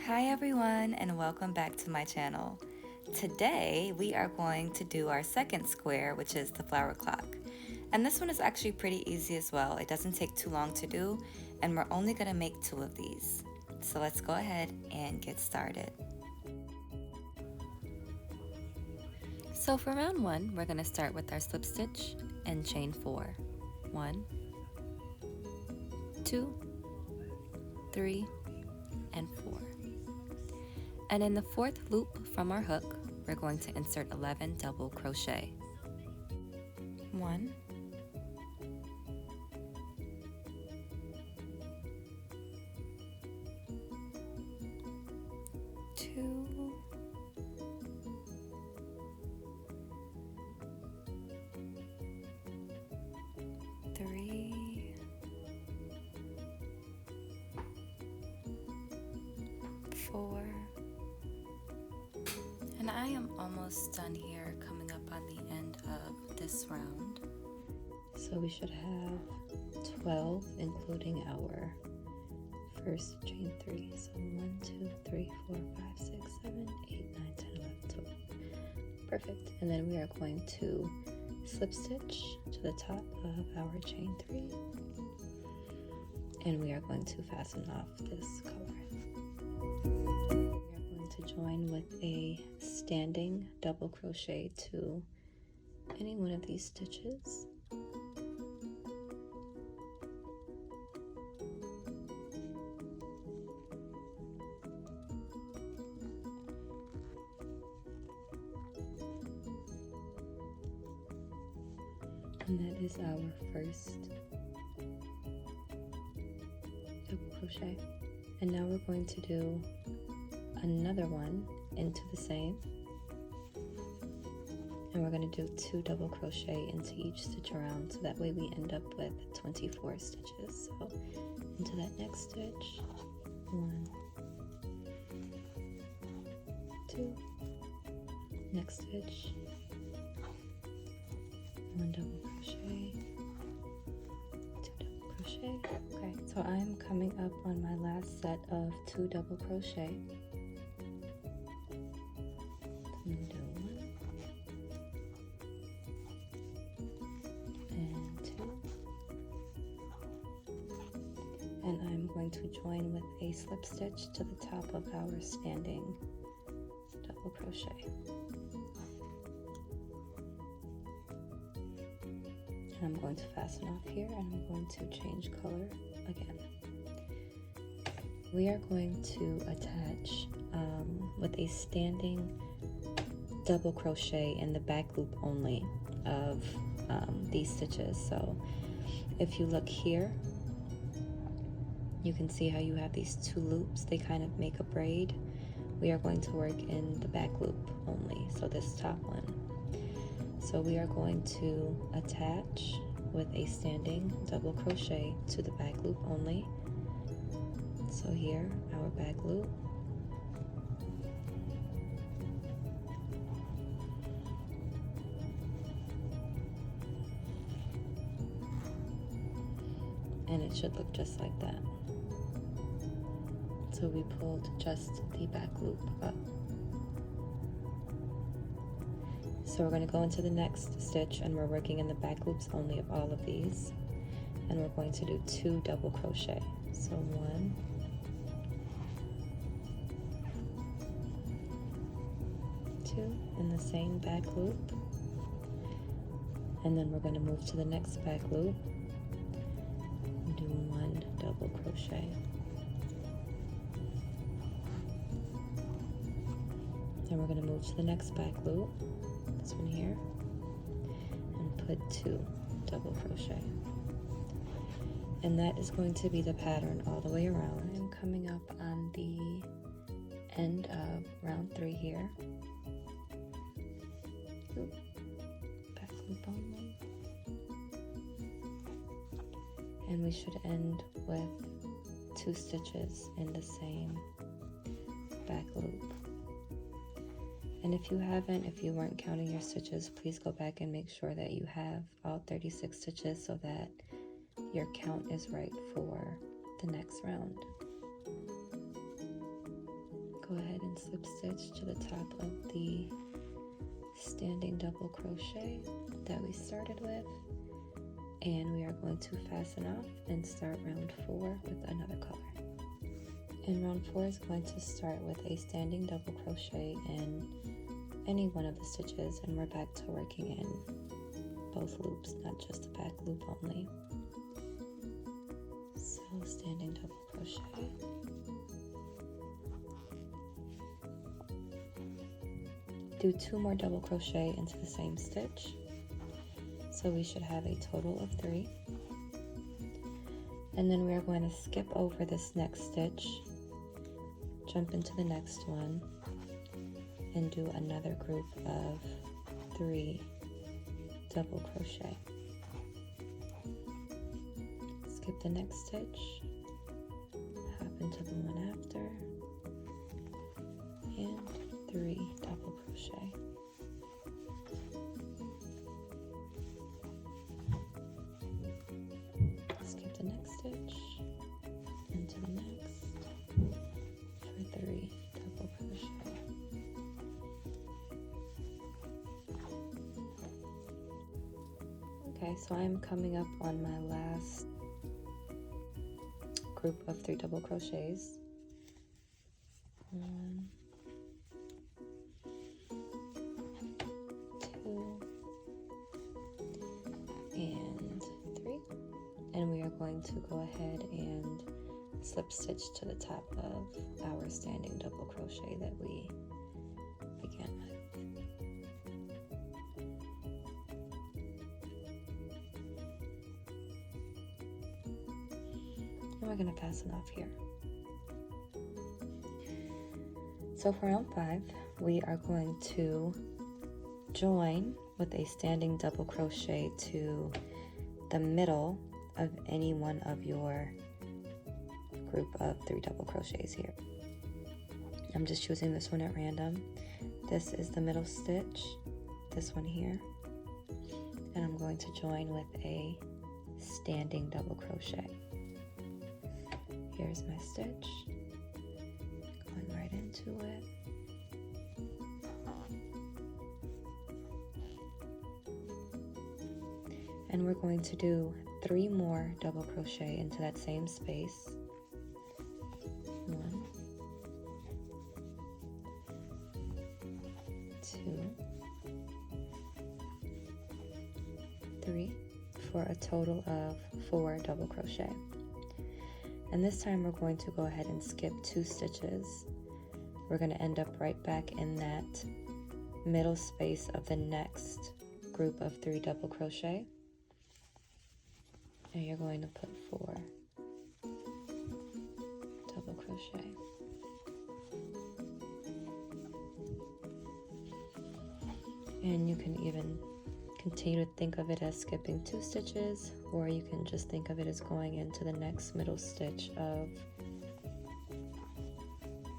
Hi everyone, and welcome back to my channel. Today we are going to do our second square, which is the flower clock. And this one is actually pretty easy as well. It doesn't take too long to do, and we're only going to make 2 of these. So let's go ahead and get started. So for round 1, we're going to start with our slip stitch and chain 4. 1, 2, 3, and 4. And in the 4th loop from our hook, we're going to insert 11 double crochet. 1, 2, 3, 4. And I am almost done here, coming up on the end of this round. So we should have 12, including our first chain 3. So 1, 2, 3, 4, 5, 6, 7, 8, 9, 10, 11, 12. Perfect. And then we are going to slip stitch to the top of our chain 3. And we are going to fasten off this color. To join with a standing double crochet to any one of these stitches. And that is our first double crochet. And now we're going to do another one into the same, and we're going to do 2 double crochet into each stitch around, so that way we end up with 24 stitches. So into that next stitch, 1, 2, next stitch, 1 double crochet, 2 double crochet. Okay, so I'm coming up on my last set of 2 double crochet. I'm going to do 1 and 2, and I'm going to join with a slip stitch to the top of our standing double crochet. And I'm going to fasten off here, and I'm going to change color again. We are going to attach with a standing double crochet in the back loop only of these stitches. So if you look here, you can see how you have these 2 loops. They kind of make a braid. We are going to work in the back loop only, so this top one. So we are going to attach with a standing double crochet to the back loop only. So here, our back loop. And it should look just like that. So we pulled just the back loop up. So we're going to go into the next stitch, and we're working in the back loops only of all of these. And we're going to do 2 double crochet. So 1, 2 in the same back loop. And then we're going to move to the next back loop. Do 1 double crochet. Then we're going to move to the next back loop, this one here, and put 2 double crochet. And that is going to be the pattern all the way around. I'm coming up on the end of round 3 here. Oop. Back loop only. And we should end with 2 stitches in the same back loop. And if you weren't counting your stitches, please go back and make sure that you have all 36 stitches so that your count is right for the next round. and slip stitch to the top of the standing double crochet that we started with, and we are going to fasten off and start round 4 with another color. And round 4 is going to start with a standing double crochet in any one of the stitches, and we're back to working in both loops, not just the back loop only. So standing double crochet, do 2 more double crochet into the same stitch, so we should have a total of 3. And then we are going to skip over this next stitch, jump into the next one, and do another group of 3 double crochet. Skip the next stitch, hop into the one after, and 3 double crochet. Skip the next stitch, into the next, for 3 double crochet. Okay, so I'm coming up on my last group of 3 double crochets. 1, 2, and 3. And we are going to go ahead and slip stitch to the top of our standing double crochet that we began with. And we're going to fasten off here. So for round 5, we are going to join with a standing double crochet to the middle of any one of your group of 3 double crochets here. I'm just choosing this one at random. This is the middle stitch, this one here, and I'm going to join with a standing double crochet. Here's my stitch, going right into it. And we're going to do 3 more double crochet into that same space. 1, 2, 3, for a total of 4 double crochet. And this time we're going to go ahead and skip 2 stitches. We're going to end up right back in that middle space of the next group of 3 double crochet. And you're going to put 4 double crochet. And you can even continue to think of it as skipping 2 stitches, or you can just think of it as going into the next middle stitch of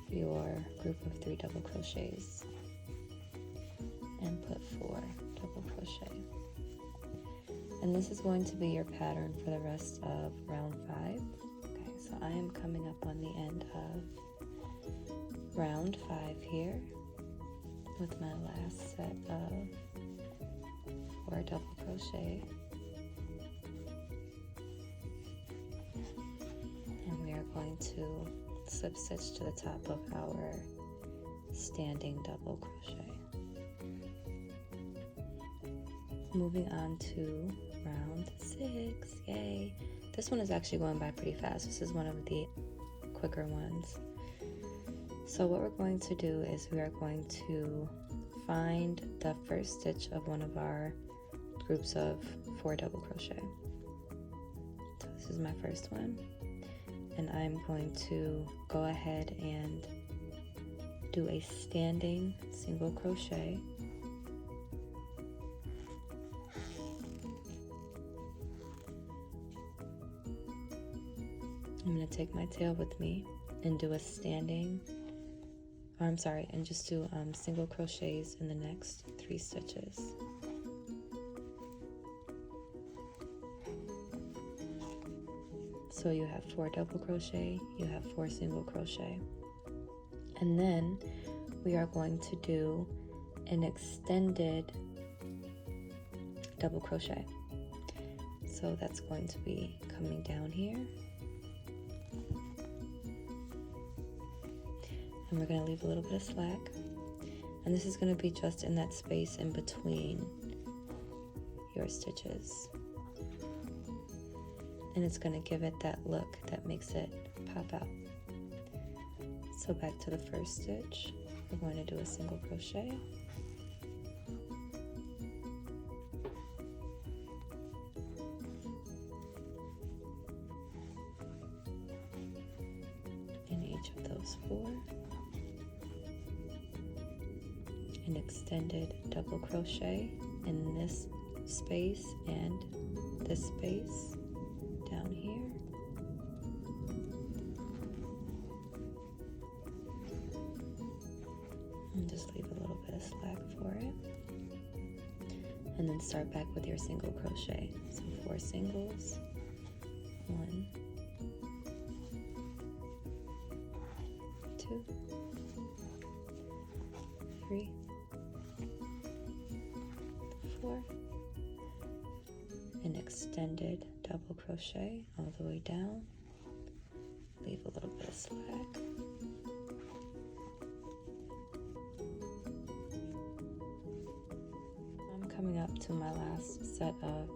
your group of 3 double crochets and put 4 double crochet. And this is going to be your pattern for the rest of round 5. Okay, so I am coming up on the end of round 5 here with my last set of 4 double crochet. And we are going to slip stitch to the top of our standing double crochet. Moving on to round 6, yay! This one is actually going by pretty fast. This is one of the quicker ones. So what we're going to do is we are going to find the first stitch of one of our groups of 4 double crochet. So this is my first one, and I'm going to go ahead and do a standing single crochet. I'm going to take my tail with me and do a standing, and just do single crochets in the next 3 stitches. So you have 4 double crochet, you have 4 single crochet. And then we are going to do an extended double crochet. So that's going to be coming down here. And we're going to leave a little bit of slack. And this is going to be just in that space in between your stitches. And it's going to give it that look that makes it pop out. So back to the first stitch, we're going to do a single crochet. In each of those 4. An extended double crochet in this space and this space down here. And just leave a little bit of slack for it. And then start back with your single crochet. So 4 singles. 1, 2, 3, 4. An extended double crochet all the way down. Leave a little bit of slack. I'm coming up to my last set of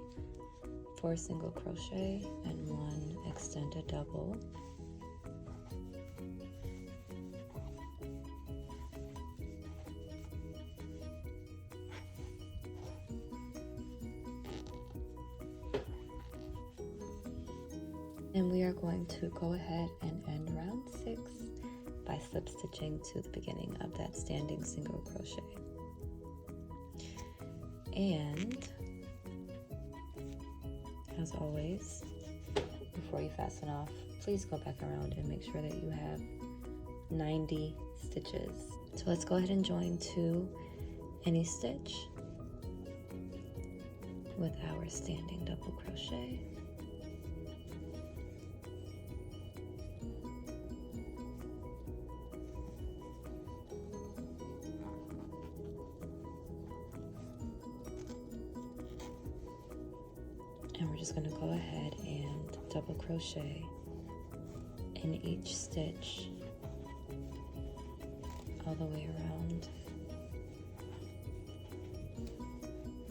4 single crochet and 1 extended double. And we are going to go ahead and end round 6 by slip stitching to the beginning of that standing single crochet. And as always, before you fasten off, please go back around and make sure that you have 90 stitches. So let's go ahead and join to any stitch with our standing double crochet. And we're just going to go ahead and double crochet in each stitch all the way around.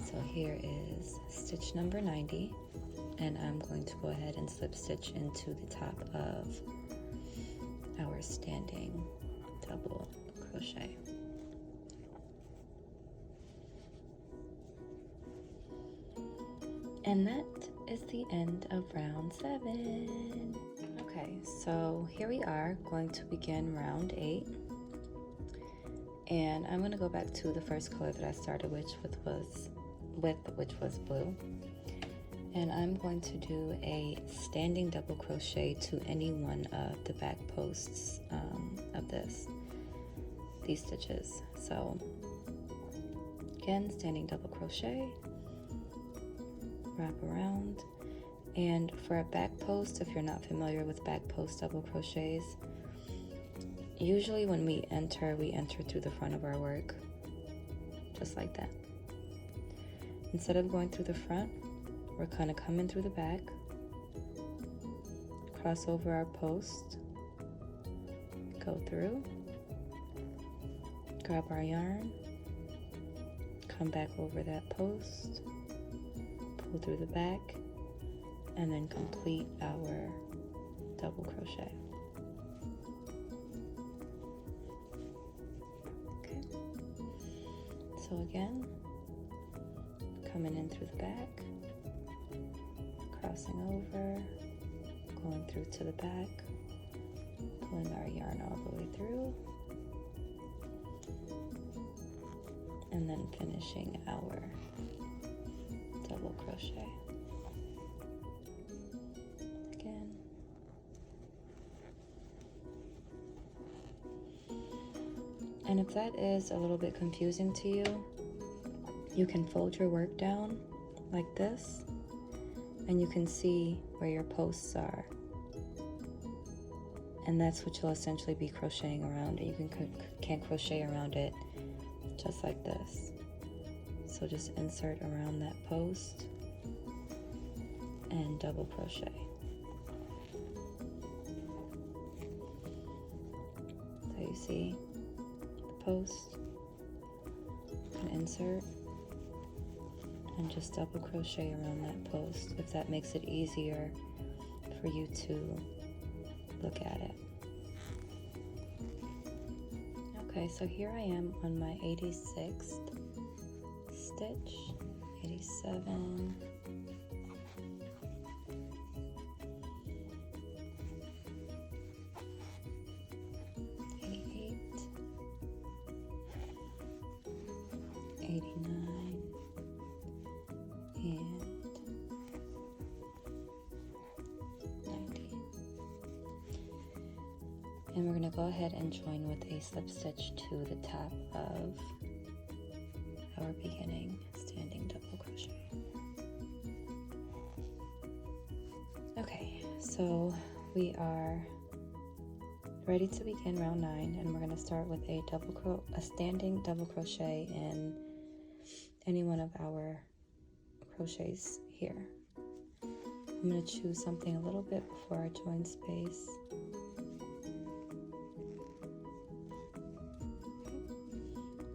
So here is stitch number 90, and I'm going to go ahead and slip stitch into the top of our standing double crochet. And that is the end of round 7. Okay, so here we are going to begin round 8. And I'm going to go back to the first color that I started which was blue. And I'm going to do a standing double crochet to any one of the back posts of these stitches. So again, standing double crochet, wrap around. And for a back post, if you're not familiar with back post double crochets, usually when we enter through the front of our work, just like that. Instead of going through the front, we're kind of coming through the back, cross over our post, go through, grab our yarn, come back over that post, pull through the back, and then complete our double crochet. Okay, so again, coming in through the back, crossing over, going through to the back, pulling our yarn all the way through, and then finishing our double crochet. Again. And if that is a little bit confusing to you, you can fold your work down like this, and you can see where your posts are. And that's what you'll essentially be crocheting around. You can crochet around it just like this. So just insert around that post and double crochet. So you see the post and insert, and just double crochet around that post if that makes it easier for you to look at it. Okay, so here I am on my 86th stitch, 87, 88, 89, and 90. And we're going to go ahead and join with a slip stitch to the top of our beginning standing double crochet. Okay, so we are ready to begin round 9, and we're going to start with a standing double crochet in any one of our crochets here. I'm going to choose something a little bit before our join space.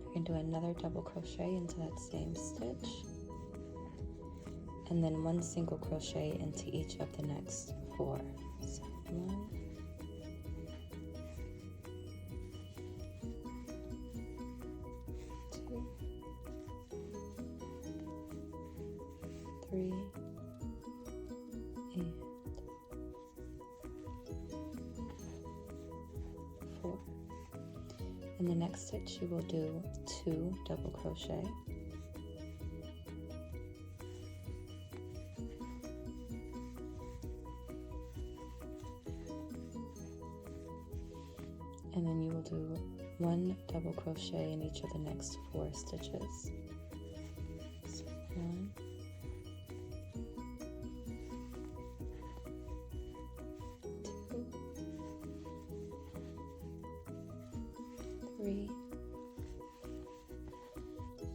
We're going to do another double crochet into that same stitch, and then 1 single crochet into each of the next 4. So 1, 2, 3, and 4. In the next stitch you will do 2 double crochet, and then you will do 1 double crochet in each of the next 4 stitches. So 1, 2, 3,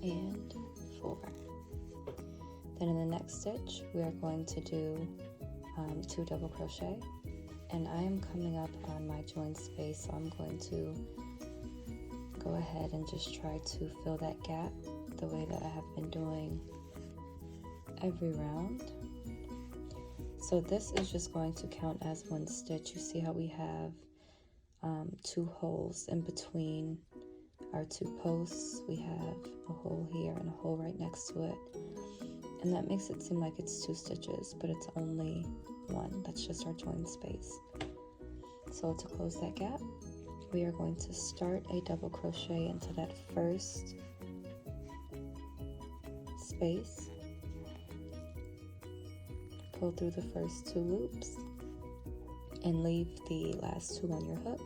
and 4. Then in the next stitch we are going to do 2 double crochet, and I am coming up on my join space, so I'm going to go ahead and just try to fill that gap the way that I have been doing every round. So this is just going to count as 1 stitch. You see how we have 2 holes in between our 2 posts. We have a hole here and a hole right next to it, and that makes it seem like it's 2 stitches, but it's only 1. That's just our join space. So to close that gap, we are going to start a double crochet into that first space, pull through the first 2 loops, and leave the last 2 on your hook.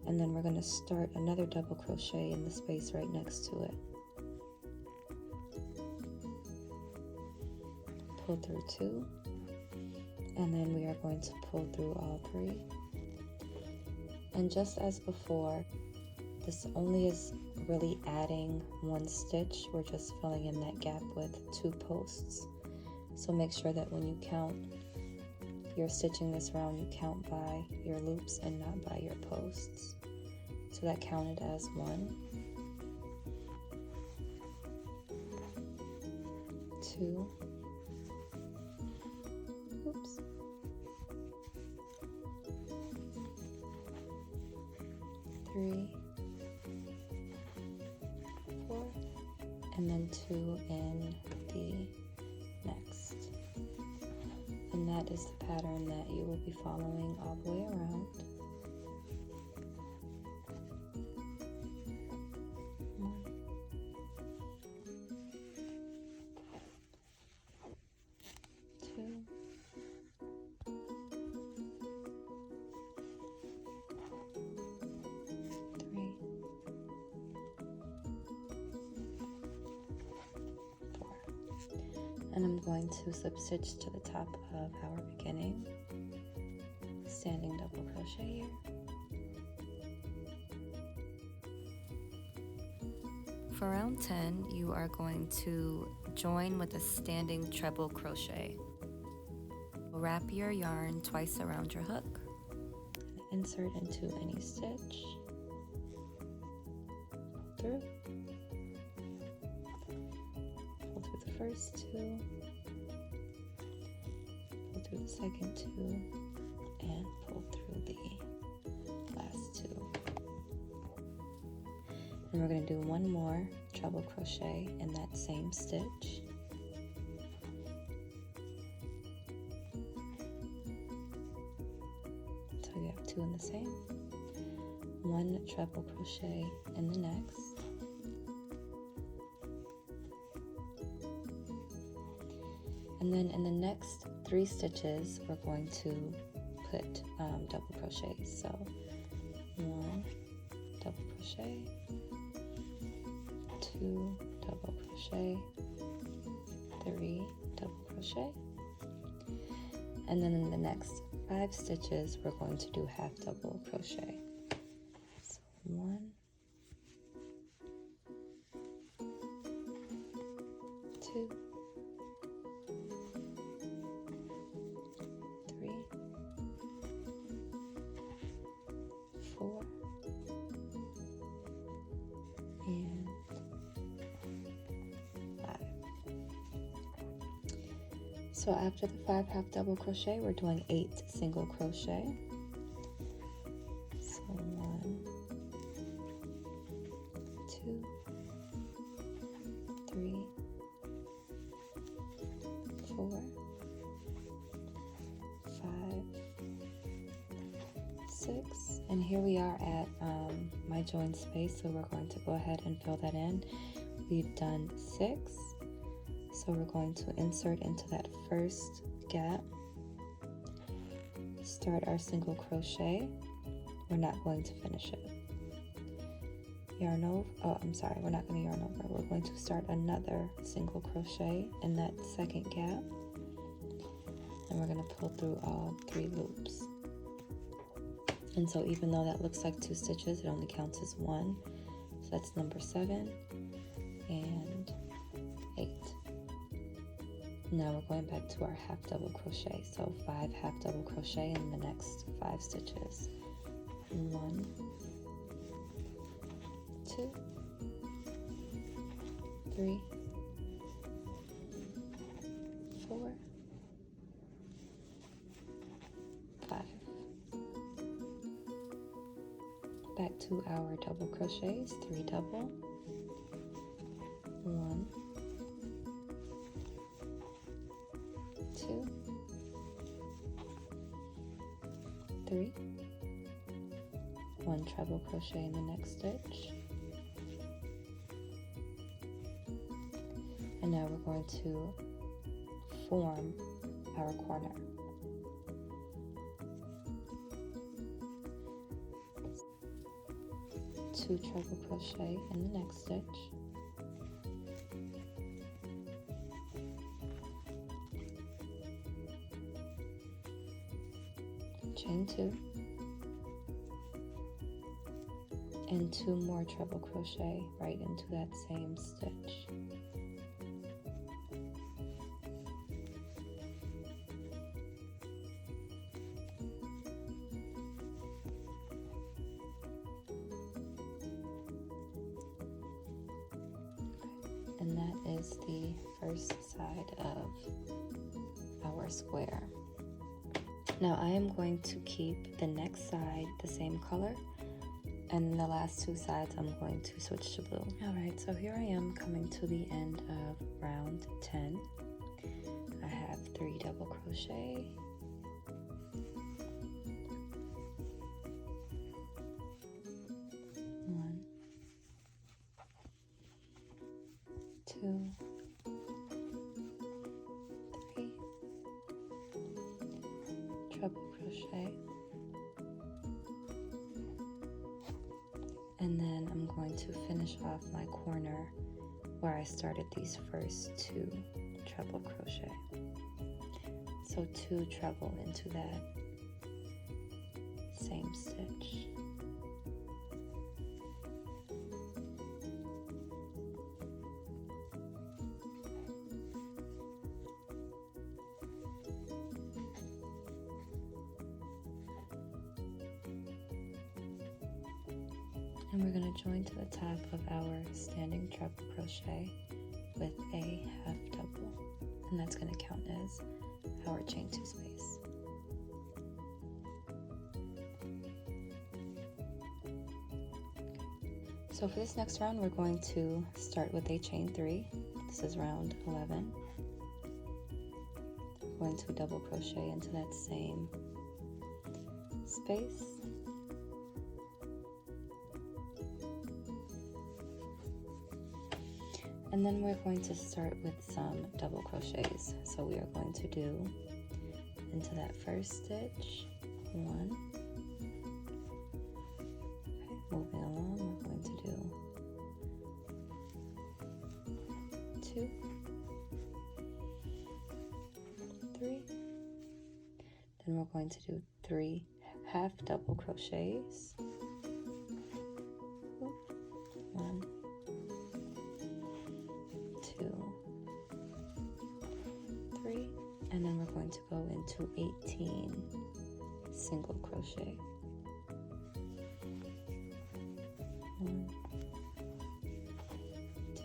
And then we're going to start another double crochet in the space right next to it. Pull through 2, and then we are going to pull through all 3. And just as before, this only is really adding 1 stitch. We're just filling in that gap with 2 posts. So make sure that when you count, you're stitching this round, you count by your loops and not by your posts. So that counted as 1, 2, oops, 3, 4, and then 2 in the next. And that is the pattern that you will be following all the way around. 1, 2, 3, 4. And I'm going to slip stitch to the top of our beginning standing double crochet. crochet here. For round 10, you are going to join with a standing treble crochet. Wrap your yarn twice around your hook. Insert into any stitch. Pull through. Pull through the first two. Pull through the second two. And pull through the last two. And we're going to do one more treble crochet in that same stitch. So you have two in the same. One treble crochet in the next. And then in the next 3 stitches, we're going to put double crochets. So 1 double crochet, 2 double crochet, 3 double crochet, and then in the next 5 stitches we're going to do half double crochet. So 1, 2, 3, 4, and 5. So after the 5 half double crochet, we're doing 8 single crochet. So 1, 2, 3, 4, 5, 6, and here we are at my join space, so we're going to go ahead and fill that in. We've done 6, so we're going to insert into that first gap, start our single crochet. We're not going to finish it. Yarn over, we're not going to yarn over. We're going to start another single crochet in that second gap, and we're going to pull through all 3 loops. And so even though that looks like 2 stitches, it only counts as 1. So that's number 7 and 8. Now we're going back to our half double crochet. So 5 half double crochet in the next 5 stitches. 1, 2, 3, 4, 5. Back to our double crochets, 3 double, 1, 2, 3, 1 treble crochet in the next stitch, and now we're going to form our corner. Two treble crochet in the next stitch, chain 2, and 2 more treble crochet right into that same stitch. And that is the first side of our square. Now I am going to keep the next side the same color, and the last 2 sides I'm going to switch to blue. Alright, so here I am coming to the end of round 10. I have 3 double crochet, 1, 2, 3, treble crochet, and then I'm going to finish off my corner where I started these first 2 treble crochet. So 2 treble into that same stitch. And we're going to join to the top of our standing treble crochet with a half double, and that's going to count as our chain 2 space. So for this next round, we're going to start with a chain 3. This is round 11. We're going to double crochet into that same space. And then we're going to start with some double crochets. So we are going to do into that first stitch, 1. Okay, moving along, we're going to do 2, 3. Then we're going to do 3 half double crochets. 1, 2, 3, and then we're going to go into 18 single crochet. 1, 2,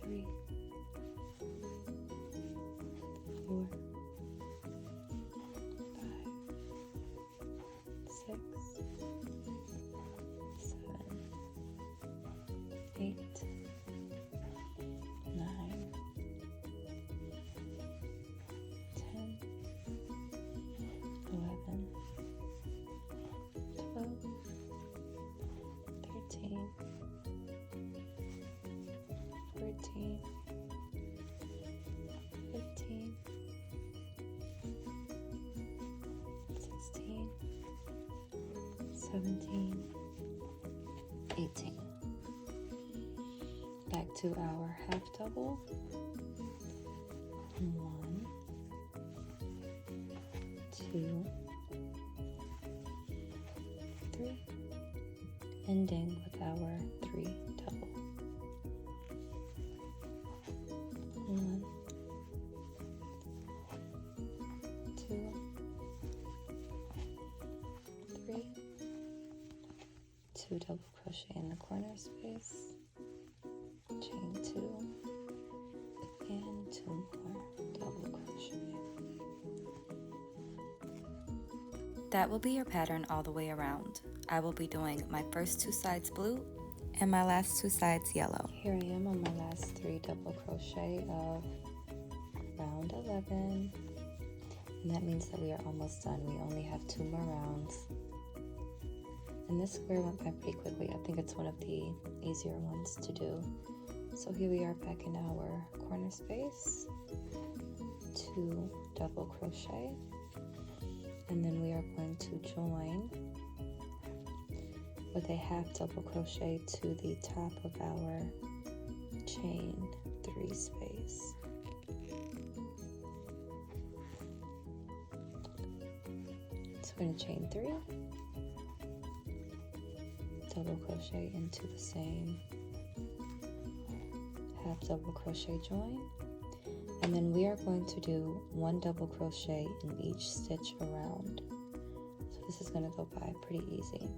3, 4, 5, 6, 7, 8, 9, 10, 11, 12, 13, 14, 15, 16, 17, 18. Back to our half double. 1, 2, 3, ending with our 3 double. 1, 2, 3, 2 double crochet in the corner space, chain 2, and 2 more double crochet. That will be your pattern all the way around. I will be doing my first 2 sides blue and my last 2 sides yellow. Here I am on my last 3 double crochet of round 11, and that means that we are almost done. We only have 2 more rounds, and this square went by pretty quickly. I think it's one of the easier ones to do. So here we are back in our corner space, 2 double crochet, and then we are going to join with a half double crochet to the top of our chain 3 space. So we're going to chain 3, double crochet into the same half double crochet join, and then we are going to do 1 double crochet in each stitch around. So this is going to go by pretty easy.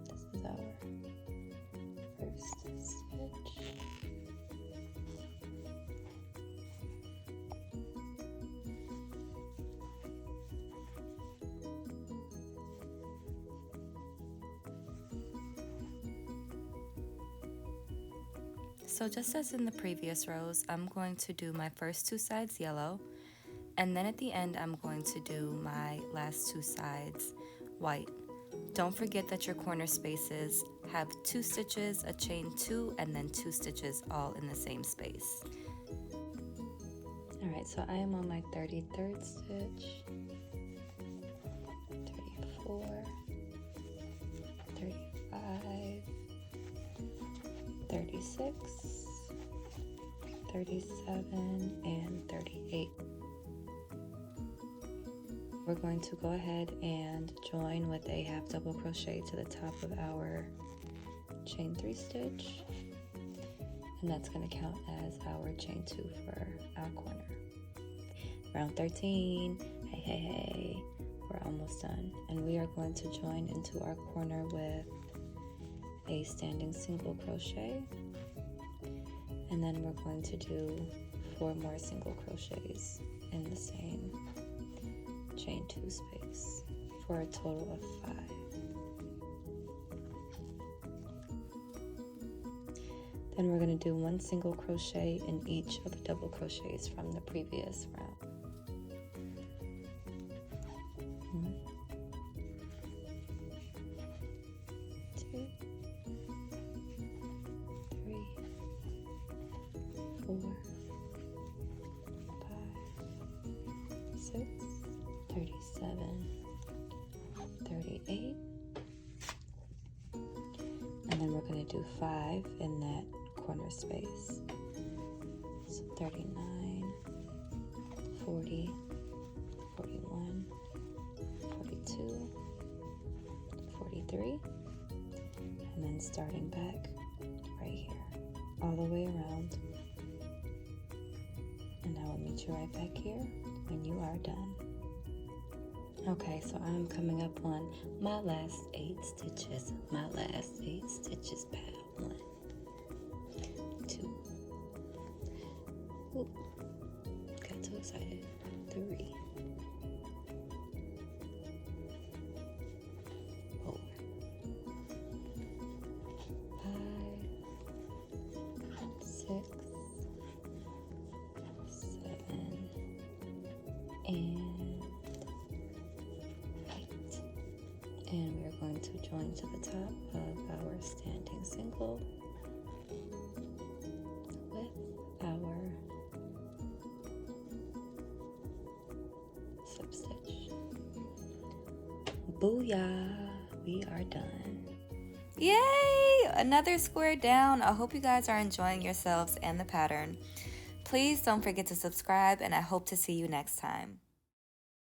This is our first stitch. So just as in the previous rows, I'm going to do my first 2 sides yellow, and then at the end I'm going to do my last 2 sides white. Don't forget that your corner spaces have 2 stitches, a chain 2, and then 2 stitches all in the same space. Alright, so I am on my 33rd stitch, 34, 35, 36, 37, and we're going to go ahead and join with a half double crochet to the top of our chain 3 stitch, and that's going to count as our chain 2 for our corner. Round 13. Hey, we're almost done, and we are going to join into our corner with a standing single crochet, and then we're going to do 4 more single crochets in the same chain 2 space for a total of 5. Then we're going to do 1 single crochet in each of the double crochets from the previous round. 1, 2, 3, 4, 5, 6, 37, 38, and then we're going to do 5 in that corner space. So 39, 40, 41, 42, 43, and then starting back right here, all the way around. And I will meet you right back here when you are done. Okay, so I'm coming up on my last 8 stitches. My last 8 stitches, pal. 1, 2. Ooh, got too excited. 3. 4. 5. 6. 7. And 8. And we're going to join to the top of our standing single with our slip stitch. Booyah! We are done. Yay! Another square down. I hope you guys are enjoying yourselves and the pattern. Please don't forget to subscribe, and I hope to see you next time.